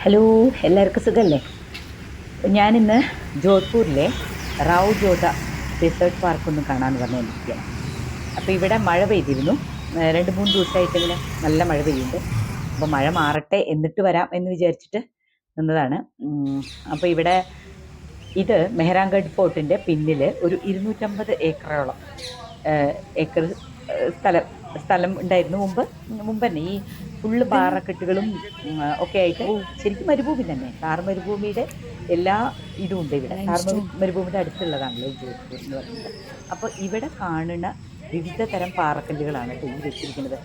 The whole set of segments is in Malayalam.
ഹലോ, എല്ലാവർക്കും സുഖമല്ലേ? ഞാനിന്ന് ജോധ്പൂരിലെ റാവു ജോധ ഡെസേർട്ട് പാർക്ക് ഒന്ന് കാണാൻ വന്നിരിക്കുകയാണ്. അപ്പോൾ ഇവിടെ മഴ പെയ്തിരുന്നു. 2-3 ദിവസമായിട്ട് ഇങ്ങനെ നല്ല മഴ പെയ്യുന്നുണ്ട്. അപ്പോൾ മഴ മാറട്ടെ എന്നിട്ട് വരാം എന്ന് വിചാരിച്ചിട്ട് നിന്നതാണ്. അപ്പോൾ ഇവിടെ ഇത് മെഹ്റാൻഗഡ് ഫോർട്ടിൻ്റെ പിന്നിൽ ഒരു 250 ഏക്കറോളം ഏക്കർ സ്ഥലം ഉണ്ടായിരുന്നു മുമ്പ് തന്നെ. ഈ ഫുള്ള് പാറക്കെട്ടുകളും ഒക്കെ ആയിട്ട് ശരിക്കും മരുഭൂമി തന്നെ. താർ മരുഭൂമിയുടെ എല്ലാ ഇതും ഉണ്ട് ഇവിടെ. താർ മരുഭൂമിയുടെ അടുത്തുള്ളതാണല്ലോ ഈ ജോധ്പൂർ എന്ന് പറയുന്നത്. അപ്പോൾ ഇവിടെ കാണുന്ന വിവിധ തരം പാറക്കല്ലുകളാണ് ഈ വെച്ചിരിക്കുന്നത്.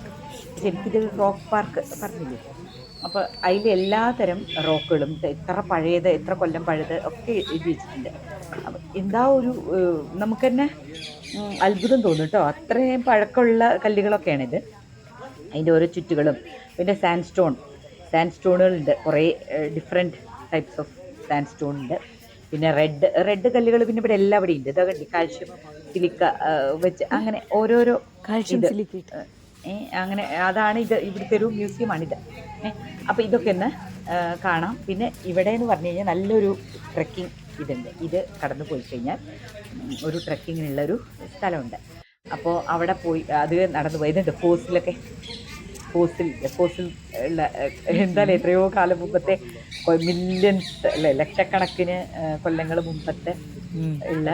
ശരിക്കും ഇത് റോക്ക് പാർക്ക് പറഞ്ഞില്ലേ? അപ്പോൾ അതിൽ എല്ലാ തരം റോക്കുകളും എത്ര പഴയത്, എത്ര കൊല്ലം പഴയത് ഒക്കെ എഴുതി വെച്ചിട്ടുണ്ട്. അപ്പം എന്താ ഒരു നമുക്ക് തന്നെ അത്ഭുതം തോന്നും കേട്ടോ. അത്രയും പഴക്കമുള്ള കല്ലുകളൊക്കെയാണിത്. അതിൻ്റെ ഓരോ ചുറ്റുകളും പിന്നെ സാൻഡ് സ്റ്റോണുകളുണ്ട്. കുറേ different types of sand stone ഉണ്ട്. പിന്നെ റെഡ് കല്ലുകൾ പിന്നെ ഇവിടെ എല്ലാവിടെയും ഉണ്ട്. ഇതൊക്കെ കാൽഷ്യം സിലിക്ക വെച്ച് അങ്ങനെ ഓരോരോ കാൽഷ്യം സിലിക്കേറ്റ് അങ്ങനെ അതാണ് ഇത്. ഇവിടുത്തെ ഒരു മ്യൂസിയമാണിത്. അപ്പോൾ ഇതൊക്കെ ഒന്ന് കാണാം. പിന്നെ ഇവിടെ എന്ന് പറഞ്ഞു കഴിഞ്ഞാൽ നല്ലൊരു ട്രെക്കിംഗ് ഇതുണ്ട്. ഇത് കടന്നു പോയി കഴിഞ്ഞാൽ ഒരു ട്രെക്കിങ്ങിനുള്ളൊരു സ്ഥലമുണ്ട്. അപ്പോൾ അവിടെ പോയി അത് നടന്നു പോയി. ഇതുണ്ട് ഫോസിൽ ഉള്ള എന്തായാലും എത്രയോ കാലം മുമ്പത്തെ മില്യൺസ് അല്ലേ, ലക്ഷക്കണക്കിന് കൊല്ലങ്ങൾ മുമ്പത്തെ ഉള്ള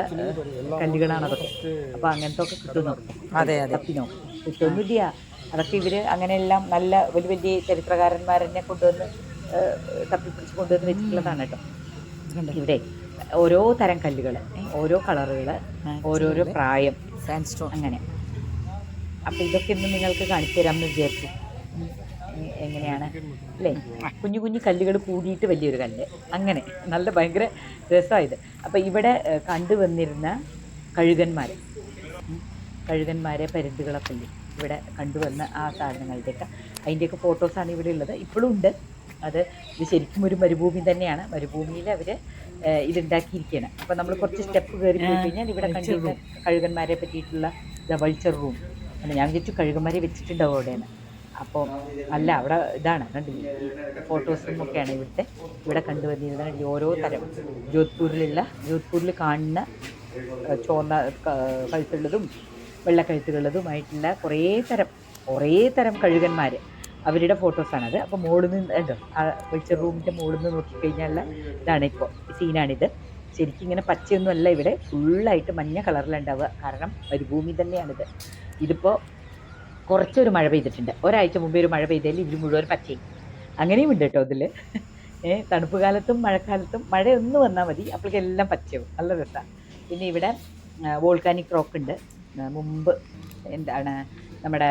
കല്ലുകളാണ് അതൊക്കെ. അപ്പോൾ അങ്ങനത്തെ ഒക്കെ കിട്ടുന്നു. തപ്പിനോ കിട്ടുമൊന്നുമില്ല. അതൊക്കെ ഇവർ അങ്ങനെയെല്ലാം നല്ല വലിയ വലിയ ചരിത്രകാരന്മാരെന്നെ കൊണ്ടുവന്ന് തപ്പിപ്പിടിച്ച് കൊണ്ടുവന്ന് വെച്ചിട്ടുള്ളതാണ് കേട്ടോ. ഇവിടെ ഓരോ തരം കല്ലുകൾ, ഓരോ കളറുകൾ, ഓരോരോ പ്രായം, സാൻഡ്സ്റ്റോൺ അങ്ങനെ. അപ്പോൾ ഇതൊക്കെ ഇന്ന് നിങ്ങൾക്ക് കാണിച്ചു തരാമെന്ന് വിചാരിച്ചു. എങ്ങനെയാണ് അല്ലേ? കുഞ്ഞു കുഞ്ഞു കല്ലുകൾ കൂടിയിട്ട് വലിയൊരു കല്ല്, അങ്ങനെ നല്ല ഭയങ്കര രസമായത്. അപ്പോൾ ഇവിടെ കണ്ടുവന്നിരുന്ന കഴുകന്മാരെ പരുന്തുകളൊക്കെ ഇല്ലേ ഇവിടെ കണ്ടുവന്ന ആ സാധനങ്ങളുടെയൊക്കെ അതിൻ്റെയൊക്കെ ഫോട്ടോസാണ് ഇവിടെ ഉള്ളത്. ഇപ്പോഴും ഉണ്ട്. ഇത് ശരിക്കും ഒരു മരുഭൂമി തന്നെയാണ്. മരുഭൂമിയിൽ അവർ ഇതുണ്ടാക്കിയിരിക്കുകയാണ്. അപ്പോൾ നമ്മൾ കുറച്ച് സ്റ്റെപ്പ് കയറി പോയി കഴിഞ്ഞാൽ ഇവിടെ കണ്ടിരുന്ന കഴുകന്മാരെ പറ്റിയിട്ടുള്ള വൾച്ചർ റൂം അല്ല, ഞാൻ വിചാരിച്ചു കഴുകന്മാരെ വെച്ചിട്ടുണ്ടാവും അവിടെയാണ്. അപ്പോൾ അല്ല, അവിടെ ഇതാണ് കണ്ടില്ലേ, ഫോട്ടോസും ഒക്കെയാണ് ഇവിടെ കണ്ടുവന്നിരുന്നത്. ഓരോ തരം ജോധ്പൂരിൽ കാണുന്ന ചുവന്ന കഴുത്തുള്ളതും വെള്ളക്കഴുത്തുള്ളതുമായിട്ടുള്ള കുറേ തരം കഴുകന്മാർ, അവരുടെ ഫോട്ടോസാണത്. അപ്പോൾ മുകളിൽ നിന്ന് ഉണ്ടോ, ആ വെൾച്ചർ റൂമിൻ്റെ മുകളിൽ നിന്ന് നോക്കിക്കഴിഞ്ഞാലുള്ള ഇതാണ് ഇപ്പോൾ സീനാണിത്. ശരിക്കും ഇങ്ങനെ പച്ചയൊന്നും അല്ല, ഇവിടെ ഫുള്ളായിട്ട് മഞ്ഞ കളറിലുണ്ടാവുക. കാരണം മരുഭൂമി തന്നെയാണിത്. ഇതിപ്പോൾ കുറച്ചൊരു മഴ പെയ്തിട്ടുണ്ട്. ഒരാഴ്ച മുമ്പേ ഒരു മഴ പെയ്തതിൽ ഇതിൽ മുഴുവൻ പച്ചയും അങ്ങനെയും ഉണ്ട് കേട്ടോ ഇതിൽ. തണുപ്പ് കാലത്തും മഴക്കാലത്തും മഴയൊന്ന് വന്നാൽ മതി, അപ്പോഴേക്കെല്ലാം പച്ചയാവും. നല്ല രസമാണ്. പിന്നെ ഇവിടെ വോൾക്കാനിക് റോക്ക് ഉണ്ട്. മുമ്പ് നമ്മുടെ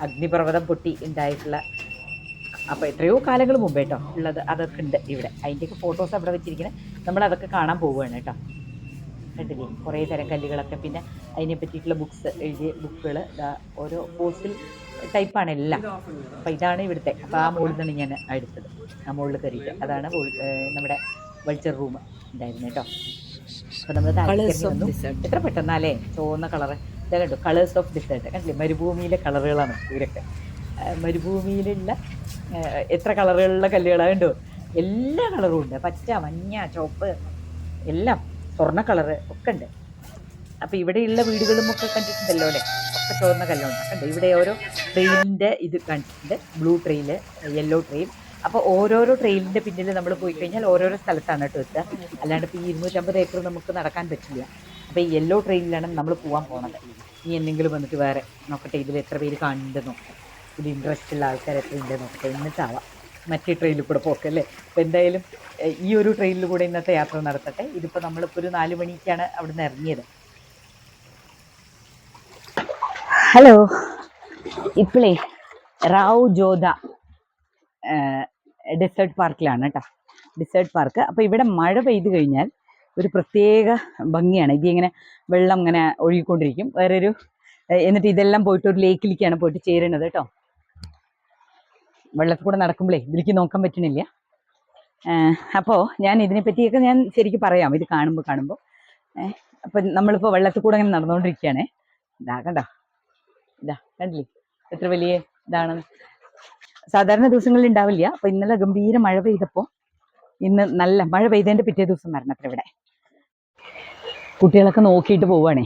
അഗ്നിപർവ്വതം പൊട്ടി ഉണ്ടായിട്ടുള്ള, അപ്പോൾ എത്രയോ കാലങ്ങൾ മുമ്പേ കേട്ടോ ഉള്ളത്, അതൊക്കെ ഉണ്ട് ഇവിടെ. അതിൻ്റെയൊക്കെ ഫോട്ടോസ് അവിടെ വെച്ചിരിക്കുന്നത്. നമ്മളതൊക്കെ കാണാൻ പോവുകയാണ് കേട്ടോ. കണ്ടില്ലേ കുറേ തരം കല്ലുകളൊക്കെ. പിന്നെ അതിനെ പറ്റിയിട്ടുള്ള എഴുതിയ ബുക്കുകൾ, ഓരോ ഫോസിൽ ടൈപ്പാണ് എല്ലാം. അപ്പോൾ ഇതാണ് ഇവിടുത്തെ. അപ്പോൾ ആ മുകളിൽ നിന്നാണ് ഞാൻ എടുത്തത്. ആ മുകളിൽ കയറിയിട്ട് അതാണ് നമ്മുടെ വൾച്ചർ റൂം ഉണ്ടായിരുന്നു കേട്ടോ. അപ്പോൾ നമ്മൾ താല്പര്യം വന്നു. എത്ര പെട്ടെന്നാലേ ചുവന്ന കളറ് ഇതാ കണ്ടു. കളേഴ്സ് ഓഫ് ഡിസേർട്ട് കണ്ടില്ലേ? മരുഭൂമിയിലെ കളറുകളാണ് ഇവരൊക്കെ. മരുഭൂമിയിലുള്ള എത്ര കളറുകളുള്ള കല്ലുകളാണ് കണ്ടു. എല്ലാ കളറും ഉണ്ട്. പച്ച, മഞ്ഞ, ചുവപ്പ്, എല്ലാം സ്വർണ്ണ കളറ് ഒക്കെ ഉണ്ട്. അപ്പോൾ ഇവിടെയുള്ള വീടുകളും ഒക്കെ കണ്ടിട്ടുണ്ടല്ലോ അല്ലേ? ഒക്കെ ചുവന്ന കല്ലുണ്ട്. കണ്ടു ഇവിടെ ഓരോ ട്രെയിലിൻ്റെ ഇത് കണ്ടിട്ടുണ്ട്. Blue trail, yellow trail. അപ്പോൾ ഓരോരോ ട്രെയിലിൻ്റെ പിന്നിൽ നമ്മൾ പോയി കഴിഞ്ഞാൽ ഓരോരോ സ്ഥലത്താണ് കേട്ടോ എത്തുക. അല്ലാണ്ട് ഇപ്പോൾ ഈ 250 ഏക്കർ നമുക്ക് നടക്കാൻ പറ്റില്ല. അപ്പോൾ ഈ യെല്ലോ ട്രെയിനിലാണ് നമ്മൾ പോകാൻ പോണത്. ഇനി എന്തെങ്കിലും വന്നിട്ട് വേറെ നോക്കട്ടെ, ഇതിൽ എത്ര പേര് കാണുന്നുണ്ട് നോക്കട്ടെ, ഇത് ഇൻട്രസ്റ്റ് ഉള്ള ആൾക്കാർ എത്ര ഉണ്ട് നോക്കട്ടെ, എന്നിട്ടാവാം മറ്റേ ട്രെയിനിൽ കൂടെ പോക്കല്ലേ. അപ്പോൾ എന്തായാലും ഈ ഒരു ട്രെയിനിൽ കൂടെ ഇന്നത്തെ യാത്ര നടത്തട്ടെ. ഇതിപ്പോൾ നമ്മളിപ്പോൾ ഒരു 4 മണിക്കാണ് അവിടെ നിന്ന് ഇറങ്ങിയത്. ഹലോ, ഇപ്പോഴേ റാവു ജോധ ഡെസേർട്ട് പാർക്കിലാണ് കേട്ടോ. Desert park. അപ്പോൾ ഇവിടെ മഴ പെയ്തു കഴിഞ്ഞാൽ ഒരു പ്രത്യേക ഭംഗിയാണ്. ഇതിങ്ങനെ വെള്ളം ഇങ്ങനെ ഒഴുകിക്കൊണ്ടിരിക്കും. എന്നിട്ട് ഇതെല്ലാം പോയിട്ട് ഒരു ലേക്കിലേക്കാണ് പോയിട്ട് ചേരുന്നത് കേട്ടോ. വെള്ളത്തിൽ കൂടെ നടക്കുമ്പോഴേ ഇതിലേക്ക് നോക്കാൻ പറ്റണില്ല. അപ്പോൾ ഞാൻ ഇതിനെ പറ്റിയൊക്കെ ഞാൻ ശരിക്കും പറയാം ഇത് കാണുമ്പോൾ. അപ്പം നമ്മളിപ്പോൾ വെള്ളത്തിൽ കൂടെ അങ്ങനെ നടന്നുകൊണ്ടിരിക്കുകയാണേ. ഇതാ കണ്ടോ, ഇതാ കണ്ടില്ലേ എത്ര വലിയ ഇതാണ്. സാധാരണ ദിവസങ്ങളിൽ ഉണ്ടാവില്ല. അപ്പോൾ ഇന്നലെ ഗംഭീര മഴ പെയ്തപ്പോൾ ഇന്ന് നല്ല മഴ പെയ്തതിൻ്റെ പിറ്റേ ദിവസം വരണത്ര ഇവിടെ കുട്ടികളൊക്കെ നോക്കിയിട്ട് പോവുകയാണേ.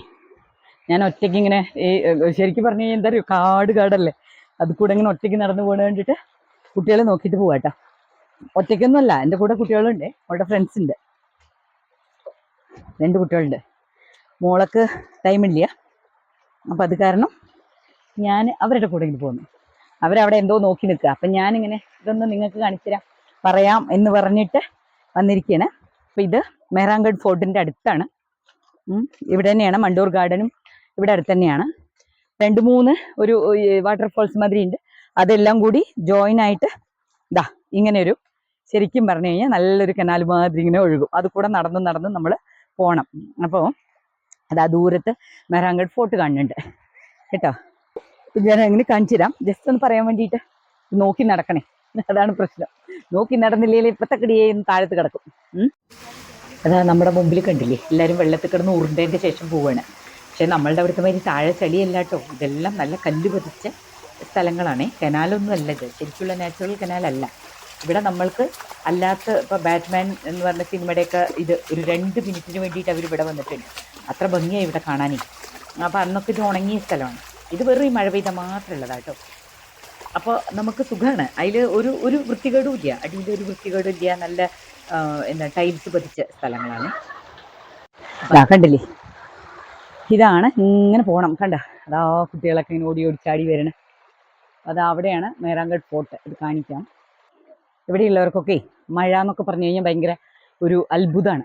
ഞാൻ ഒറ്റയ്ക്ക് ഇങ്ങനെ ശരിക്കും പറഞ്ഞു കഴിഞ്ഞാൽ എന്താ പറയുക, കാടല്ലേ, അത് കൂടെ ഇങ്ങനെ ഒറ്റയ്ക്ക് നടന്നു പോകണ വേണ്ടിയിട്ട് കുട്ടികളെ നോക്കിയിട്ട് പോവാട്ടോ. ഒറ്റയ്ക്കൊന്നുമല്ല, എൻ്റെ കൂടെ കുട്ടികളുണ്ട്, അവരുടെ ഫ്രണ്ട്സ് ഉണ്ട്, 2 കുട്ടികളുണ്ട്. മോളക്ക് ടൈമില്ല, അപ്പം അത് കാരണം ഞാൻ അവരുടെ കൂടെ ഇങ്ങനെ പോകുന്നു. അവരവിടെ എന്തോ നോക്കി നിൽക്കുക. അപ്പം ഞാനിങ്ങനെ ഇതൊന്ന് നിങ്ങൾക്ക് കാണിച്ചു തരാം, പറയാം എന്ന് പറഞ്ഞിട്ട് വന്നിരിക്കുകയാണ്. അപ്പം ഇത് മെഹ്റാൻഗഡ് ഫോർട്ടിൻ്റെ അടുത്താണ്. ഇവിടെ തന്നെയാണ് മണ്ടൂർ ഗാർഡനും ഇവിടെ അടുത്ത് തന്നെയാണ്. 2-3 ഒരു വാട്ടർഫോൾസ് മാതിരി ഉണ്ട്. അതെല്ലാം കൂടി ജോയിൻ ആയിട്ട് ഇതാ ഇങ്ങനെ ഒരു, ശരിക്കും പറഞ്ഞു കഴിഞ്ഞാൽ നല്ലൊരു കനാൽ മാതിരി ഇങ്ങനെ ഒഴുകും. അത് കൂടെ നടന്ന് നമ്മൾ പോകണം. അപ്പോൾ അതാ ദൂരത്ത് മെഹ്റാൻഗഡ് ഫോർട്ട് കാണുന്നുണ്ട് കേട്ടോ. ഞാൻ എങ്ങനെ കാണിച്ചു തരാം, ജസ്റ്റ് ഒന്ന് പറയാൻ വേണ്ടിയിട്ട്. നോക്കി നടക്കണേ, അതാണ് പ്രശ്നം. നോക്കി നടന്നില്ലെങ്കിൽ ഇപ്പത്തെ കിടിയേ താഴത്ത് കിടക്കും. അതാ നമ്മുടെ മുമ്പിൽ കണ്ടില്ലേ, എല്ലാവരും വെള്ളത്തിൽ കിടന്ന് ഉരുണ്ടതിൻ്റെ ശേഷം പോവുകയാണ്. പക്ഷേ നമ്മളുടെ അവിടുത്തെ മാതിരി താഴെ ചളിയല്ല കേട്ടോ. ഇതെല്ലാം നല്ല കല്ല് പതിച്ച സ്ഥലങ്ങളാണ്. കനാലൊന്നും അല്ല ഇത്, ശരിക്കുള്ള നാച്ചുറൽ കനാലല്ല. ഇവിടെ നമ്മൾക്ക് അല്ലാത്ത ഇപ്പോൾ ബാറ്റ്മാൻ എന്ന് പറഞ്ഞ സിനിമയുടെയൊക്കെ ഇത് ഒരു 2 മിനിറ്റിന് വേണ്ടിയിട്ട് അവർ ഇവിടെ വന്നിട്ടുണ്ട്. അത്ര ഭംഗിയായി ഇവിടെ കാണാനേ. അപ്പോൾ അന്നൊക്കെ ഇത് ഉണങ്ങിയ സ്ഥലമാണ്. ഇത് വെറും ഈ മഴ പെയ്താൽ മാത്രമുള്ളതാണ് കേട്ടോ. അപ്പോൾ നമുക്ക് സുഖമാണ്. അതിൽ ഒരു വൃത്തികേടും ഇല്ല, അടിയിൽ ഒരു വൃത്തികേടും ഇല്ല. നല്ല എന്താ ടൈൽസ് പതിച്ച സ്ഥലങ്ങളാണ്. കണ്ടില്ലേ, ഇതാണ് ഇങ്ങനെ പോകണം. കണ്ട അതാ കുട്ടികളൊക്കെ ഇങ്ങനെ ഓടി ചാടി വരണേ. അത് അവിടെയാണ് മെഹ്റാൻഗഡ് ഫോർട്ട്. ഇത് കാണിക്കാം. ഇവിടെയുള്ളവർക്കൊക്കെ മഴ എന്നൊക്കെ പറഞ്ഞു കഴിഞ്ഞാൽ ഭയങ്കര ഒരു അത്ഭുതമാണ്.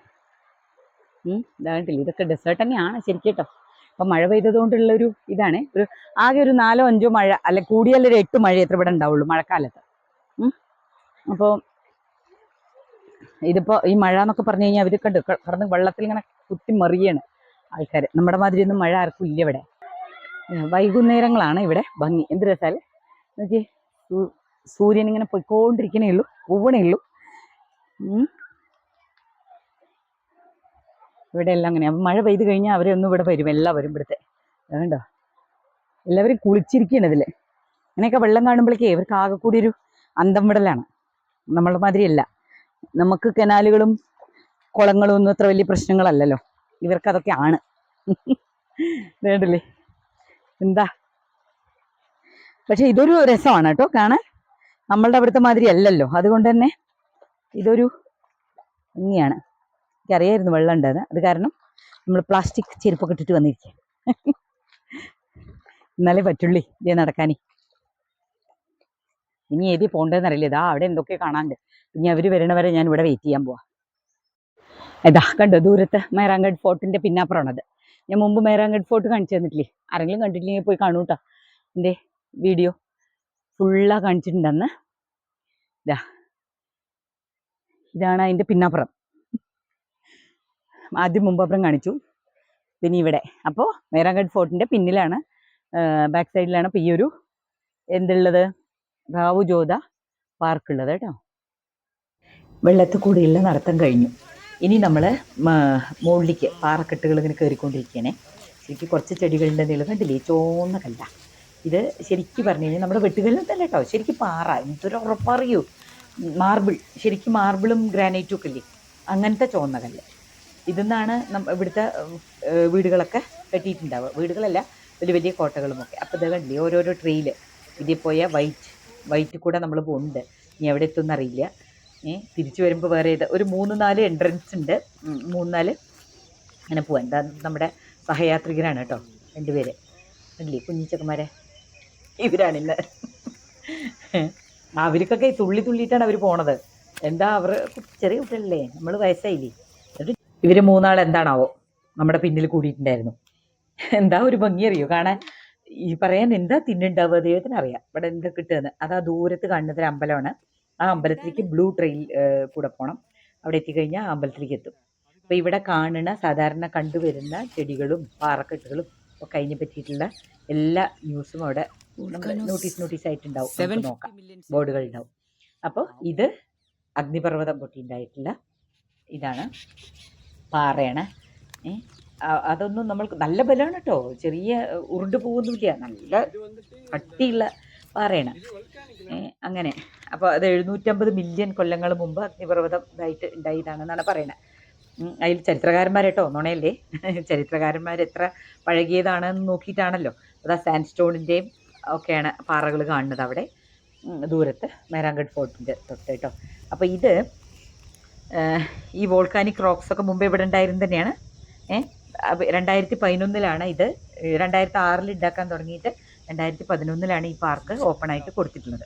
ഇതാകണ്ടില്ലേ, ഇതൊക്കെ ഡെസേർട്ട് തന്നെയാണ് ശരിക്കും കേട്ടോ. അപ്പം മഴ പെയ്തതുകൊണ്ടുള്ളൊരു ഇതാണ്. ആകെ ഒരു 4-5 മഴ, അല്ലെ കൂടിയാൽ ഒരു 8 മഴ എത്ര ഇവിടെ ഉണ്ടാവുള്ളൂ മഴക്കാലത്ത്. അപ്പോൾ ഇതിപ്പോൾ ഈ മഴ എന്നൊക്കെ പറഞ്ഞു കഴിഞ്ഞാൽ അവർ കടന്ന് വെള്ളത്തിൽ ഇങ്ങനെ കുത്തി മറിയാണ് ആൾക്കാർ. നമ്മുടെ മാതിരിയൊന്നും മഴ ആർക്കും ഇല്ല ഇവിടെ. വൈകുന്നേരങ്ങളാണ് ഇവിടെ ഭംഗി. എന്ത് രസാൽ നോക്കി, സൂര്യൻ ഇങ്ങനെ പൊയ്ക്കൊണ്ടിരിക്കണേ ഉള്ളൂ, പൂവണേ ഉള്ളൂ. ഇവിടെ എല്ലാം അങ്ങനെ. അപ്പം മഴ പെയ്ത് കഴിഞ്ഞാൽ അവരൊന്നും ഇവിടെ വരും, എല്ലാവരും ഇവിടുത്തെ. കണ്ടോ, എല്ലാവരും കുളിച്ചിരിക്കുകയാണ് ഇതിൽ. ഇങ്ങനെയൊക്കെ വെള്ളം കാണുമ്പോഴേക്കേ ഇവർക്ക് ആകെ കൂടി ഒരു അന്തം വിടലാണ്. നമ്മളുടെ മാതിരിയല്ല, നമുക്ക് കനാലുകളും കുളങ്ങളും ഒന്നും അത്ര വലിയ പ്രശ്നങ്ങളല്ലല്ലോ. ഇവർക്കതൊക്കെ ആണ്. വേണ്ടല്ലേ എന്താ. പക്ഷെ ഇതൊരു രസമാണ് കേട്ടോ കാണാൻ. നമ്മളുടെ അവിടുത്തെ മാതിരി അല്ലല്ലോ, അതുകൊണ്ട് തന്നെ ഇതൊരു ഭംഗിയാണ്. എനിക്കറിയായിരുന്നു വെള്ളം ഉണ്ടെന്ന്, അത് കാരണം നമ്മൾ പ്ലാസ്റ്റിക് ചെരുപ്പൊക്കെ ഇട്ടിട്ട് വന്നിരിക്കുക. എന്നാലേ പറ്റുള്ളി ഇതേ നടക്കാനേ. ഇനി ഏതി പോകേണ്ടതെന്ന് അറിയില്ല. ഇതാ അവിടെ എന്തൊക്കെ കാണാണ്ട്. ഇനി അവർ വരണവരെ ഞാൻ ഇവിടെ വെയിറ്റ് ചെയ്യാൻ പോവാം. ഇതാ കണ്ടോ, ദൂരത്ത് മെഹ്റാൻഗഡ് ഫോർട്ടിൻ്റെ പിന്നാപ്പുറമാണത്. ഞാൻ മുമ്പ് മെഹ്റാൻഗഡ് ഫോർട്ട് കാണിച്ചു തന്നിട്ടില്ലേ? ആരെങ്കിലും കണ്ടിട്ടില്ലെങ്കിൽ പോയി കാണൂ കേട്ടോ. എൻ്റെ വീഡിയോ ഫുള്ളാ കാണിച്ചിട്ടുണ്ടെന്ന്. ഇതാണ് അതിൻ്റെ പിന്നാപ്പുറം. ആദ്യം മുമ്പപ്പുറം കാണിച്ചു, പിന്നെ ഇവിടെ. അപ്പോൾ മെഹ്റാൻഗഡ് ഫോർട്ടിൻ്റെ പിന്നിലാണ്, ബാക്ക് സൈഡിലാണ് ഇപ്പോൾ ഈ ഒരു എന്തുള്ളത്, റാവു ജോത പാർക്കുള്ളത് കേട്ടോ. വെള്ളത്തിൽ കൂടിയുള്ള നടത്തം കഴിഞ്ഞു. ഇനി നമ്മൾ മുകളിലേക്ക് പാറക്കെട്ടുകൾ ഇങ്ങനെ കയറിക്കൊണ്ടിരിക്കുകയാണേ. ശരിക്കും കുറച്ച് ചെടികളുടെ നീളം കണ്ടില്ലേ, ചോന്ന കല്ല. ഇത് ശരിക്കും പറഞ്ഞു കഴിഞ്ഞാൽ നമ്മുടെ വെട്ടുകളിൽ തന്നെ കേട്ടോ, ശരിക്കും പാറ. എന്തൊരു ഉറപ്പറിയൂ, മാർബിൾ, ശരിക്കും മാർബിളും ഗ്രാനൈറ്റും ഒക്കെ ഇല്ലേ, അങ്ങനത്തെ ചോന്ന കല്ല്. ഇതെന്നാണ് ഇവിടുത്തെ വീടുകളൊക്കെ കെട്ടിയിട്ടുണ്ടാവുക. വീടുകളല്ല, വലിയ വലിയ കോട്ടകളുമൊക്കെ. അപ്പോൾ ഇത് കണ്ടില്ലേ, ഓരോരോ ട്രെയിൽ ഇതിൽ പോയ വൈറ്റ് കൂടെ നമ്മൾ പോകുന്നുണ്ട്. ഇനി എവിടെ എത്തുമെന്ന് അറിയില്ല. തിരിച്ചു വരുമ്പോൾ വേറെ ഒരു 3-4 എൻട്രൻസ് ഉണ്ട്. 3-4 അങ്ങനെ പോവാൻ. എന്താ നമ്മുടെ സഹയാത്രികരാണ് കേട്ടോ 2 പേര്. കണ്ടില്ലേ കുഞ്ഞിച്ചക്കന്മാരെ, ഇവരാണിന്ന്. അവർക്കൊക്കെ തുള്ളിയിട്ടാണ് അവർ പോണത്. എന്താ അവർ ചെറിയ കുട്ടികളല്ലേ, നമ്മൾ വയസ്സായില്ലേ. ഇവർ 3 എന്താണാവോ നമ്മുടെ പിന്നിൽ കൂടിയിട്ടുണ്ടായിരുന്നു. എന്താ ഒരു ഭംഗി അറിയോ കാണാൻ. ഈ പറയാൻ എന്താ തിന്നുണ്ടാവുക ദൈവത്തിന് അറിയാം. ഇവിടെ എന്താ കിട്ടുകയെന്ന്. അതാ ദൂരത്ത് കാണുന്നതൊരു അമ്പലമാണ്. ആ അമ്പലത്തിലേക്ക് ബ്ലൂ ട്രെയിൽ കൂടെ പോകണം. അവിടെ എത്തിക്കഴിഞ്ഞാൽ ആ അമ്പലത്തിലേക്ക് എത്തും. അപ്പോൾ ഇവിടെ കാണുന്ന സാധാരണ കണ്ടുവരുന്ന ചെടികളും പാറക്കെട്ടുകളും ഒക്കെ അതിനെ പറ്റിയിട്ടുള്ള എല്ലാ ന്യൂസും അവിടെ നമ്മൾ നോട്ടീസായിട്ടുണ്ടാവും. നമുക്ക് നോക്കാം, ബോർഡുകളുണ്ടാവും. അപ്പോൾ ഇത് അഗ്നിപർവ്വതം പൊട്ടിയിട്ടുണ്ടായിട്ടുള്ള ഇതാണ്, പാറയാണ്. അതൊന്നും നമ്മൾക്ക് നല്ല ബലമാണ് കേട്ടോ, ചെറിയ ഉരുണ്ട് പോകുന്നില്ല, നല്ല കട്ടിയുള്ള പാറയാണ്. അങ്ങനെ. അപ്പോൾ അത് 750 മില്യൺ കൊല്ലങ്ങൾ മുമ്പ് അഗ്നിപർവ്വതം ഇതായിട്ട് ഉണ്ടായതാണെന്നാണ് പറയുന്നത്. അതിൽ ചരിത്രകാരന്മാരേട്ടോ നുണയല്ലേ. ചരിത്രകാരന്മാർ എത്ര പഴകിയതാണെന്ന് നോക്കിയിട്ടാണല്ലോ. അതാ സാൻഡ് സ്റ്റോണിൻ്റെയും ഒക്കെയാണ് പാറകൾ കാണുന്നത് അവിടെ ദൂരത്ത് മേരാങ്കഡ് ഫോർട്ടിൻ്റെ തൊട്ട് കേട്ടോ. അപ്പോൾ ഇത് ഈ വോൾക്കാനിക് റോക്സ് ഒക്കെ മുമ്പ് ഇവിടെ ഉണ്ടായിരുന്നു തന്നെയാണ്. 2011 ഇത് 2006 ഉണ്ടാക്കാൻ തുടങ്ങിയിട്ട് 2011 ഈ പാർക്ക് ഓപ്പൺ ആയിട്ട് കൊടുത്തിട്ടുള്ളത്.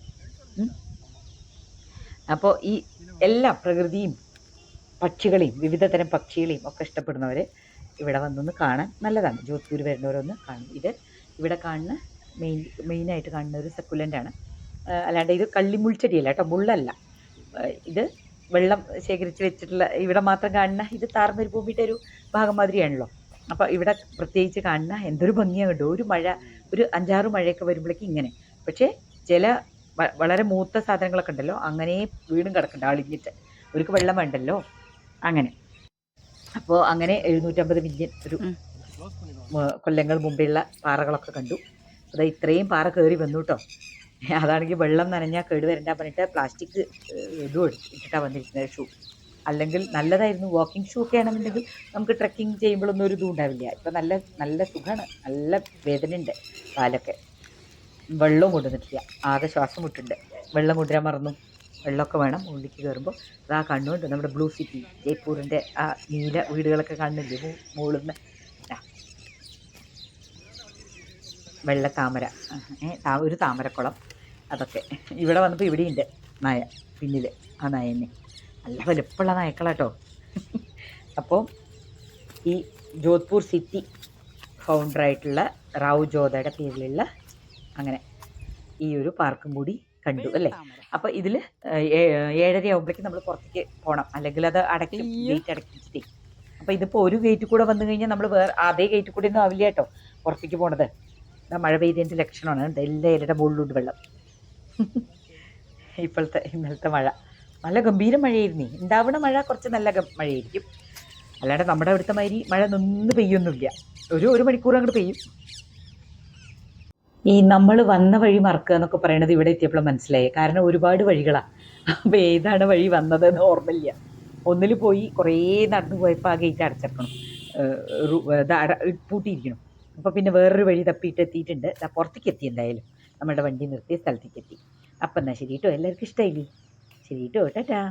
അപ്പോൾ ഈ എല്ലാ പ്രകൃതിയും പക്ഷികളെയും വിവിധ തരം പക്ഷികളെയും ഒക്കെ ഇഷ്ടപ്പെടുന്നവർ ഇവിടെ വന്നൊന്ന് കാണാൻ നല്ലതാണ്. ജോധ്പൂർ വരുന്നവരൊന്ന് കാണും. ഇത് ഇവിടെ കാണുന്ന മെയിനായിട്ട് കാണുന്ന ഒരു സക്കുലൻ്റാണ്. അല്ലാണ്ട് ഇത് കള്ളിമുൾച്ചെടിയല്ല കേട്ടോ, മുള്ളല്ല. ഇത് വെള്ളം ശേഖരിച്ച് വെച്ചിട്ടുള്ള ഇവിടെ മാത്രം കാണുന്ന ഇത് താർന്നൊരു ഭൂമിയുടെ ഒരു ഭാഗം മാതിരിയാണല്ലോ. അപ്പോൾ ഇവിടെ പ്രത്യേകിച്ച് കാണുന്ന എന്തൊരു ഭംഗിയാണ് കേട്ടോ. ഒരു മഴ, ഒരു 5-6 മഴയൊക്കെ വരുമ്പോഴേക്കും ഇങ്ങനെ. പക്ഷേ ചില വളരെ മൂത്ത സാധനങ്ങളൊക്കെ ഉണ്ടല്ലോ, അങ്ങനെ വീടും കിടക്കുന്നുണ്ട് അളിഞ്ഞിട്ട്. അവർക്ക് വെള്ളം വേണ്ടല്ലോ അങ്ങനെ. അപ്പോൾ അങ്ങനെ 750 മില്യൺ ഒരു കൊല്ലങ്ങൾ മുമ്പെയുള്ള പാറകളൊക്കെ കണ്ടു. അത് ഇത്രയും പാറ കയറി വന്നു കേട്ടോ. അതാണെങ്കിൽ വെള്ളം നനഞ്ഞാൽ കേട് വരണ്ട പറഞ്ഞിട്ട് പ്ലാസ്റ്റിക് ഇതും ഇട്ടിട്ടാണ് വന്നിരിക്കുന്നത് ഷൂ. അല്ലെങ്കിൽ നല്ലതായിരുന്നു. വാക്കിംഗ് ഷൂ ഒക്കെ ആണെന്നുണ്ടെങ്കിൽ നമുക്ക് ട്രക്കിങ് ചെയ്യുമ്പോഴൊന്നും ഒരു ഇതും ഉണ്ടാവില്ല. ഇപ്പം നല്ല നല്ല സുഖമാണ്. നല്ല വേദനയുണ്ട് കാലൊക്കെ. വെള്ളവും കൊണ്ടുവന്നിട്ടില്ല, ആകെ ശ്വാസം മുട്ടുണ്ട്. വെള്ളം കൊണ്ടുവരാൻ മറന്നു. വെള്ളമൊക്കെ വേണം ഉള്ളിലേക്ക് കയറുമ്പോൾ. അതാ കണ്ണുകൊണ്ട് നമ്മുടെ ബ്ലൂ സിറ്റി ജയ്പൂരിൻ്റെ ആ നീല വീടുകളൊക്കെ കാണുന്നില്ലേ മുകളിൽ വെള്ള താമര, ഒരു താമരക്കുളം. അതൊക്കെ ഇവിടെ വന്നപ്പോൾ ഇവിടെയുണ്ട് നായ, പിന്നിൽ ആ നായ തന്നെ. നല്ല വലുപ്പമുള്ള നായക്കളാട്ടോ. അപ്പോൾ ഈ ജോധ്പൂർ സിറ്റി ഫൗണ്ടറായിട്ടുള്ള റാവു ജോധയുടെ പേരിലുള്ള അങ്ങനെ ഈ ഒരു പാർക്കും കൂടി കണ്ടു അല്ലേ. അപ്പോൾ ഇതിൽ 7:30 ആകുമ്പോഴേക്കും നമ്മൾ പുറത്തേക്ക് പോകണം, അല്ലെങ്കിൽ അത് അടയ്ക്കും, ഗേറ്റ് അടക്കിച്ചിട്ടേ. അപ്പോൾ ഇതിപ്പോൾ ഒരു ഗേറ്റ് കൂടെ വന്നു കഴിഞ്ഞാൽ നമ്മൾ വേറെ അതേ ഗേറ്റ് കൂടെ ഒന്നും ആവില്ല കേട്ടോ പുറത്തേക്ക് പോണത്. മഴ പെയ്തതിൻ്റെ ലക്ഷണമാണ്. എല്ലാ ഇരയുടെ മുകളിലുണ്ട് വെള്ളം. ഇന്നലത്തെ മഴ നല്ല ഗംഭീര മഴയായിരുന്നു. ഉണ്ടാവുന്ന മഴ കുറച്ച് നല്ല മഴയായിരിക്കും, അല്ലാണ്ട് നമ്മുടെ അവിടുത്തെ മാതിരി മഴ നിന്ന് പെയ്യൊന്നുമില്ല. ഒരു മണിക്കൂർ അങ്ങോട്ട് പെയ്യും. ഈ നമ്മൾ വന്ന വഴി മറക്കുക എന്നൊക്കെ പറയണത് ഇവിടെ എത്തിയപ്പോൾ മനസ്സിലായി. കാരണം ഒരുപാട് വഴികളാണ്. അപ്പോൾ ഏതാണ് വഴി വന്നതെന്ന് ഓർമ്മയില്ല. ഒന്നിൽ പോയി കുറേ നടന്നു പോയപ്പോൾ ആ ഗേറ്റ് അടച്ചിറക്കണം, പൂട്ടിയിരിക്കണം. അപ്പോൾ പിന്നെ വേറൊരു വഴി തപ്പിയിട്ട് എത്തിയിട്ടുണ്ട്. പുറത്തേക്ക് എത്തി, എന്തായാലും നമ്മുടെ വണ്ടി നിർത്തിയ സ്ഥലത്തേക്ക് എത്തി. അപ്പം എന്നാൽ ശരി കേട്ടോ, എല്ലാവർക്കും ഇഷ്ടമായില്ലേ? ശരി കേട്ടോ, ടാറ്റാ.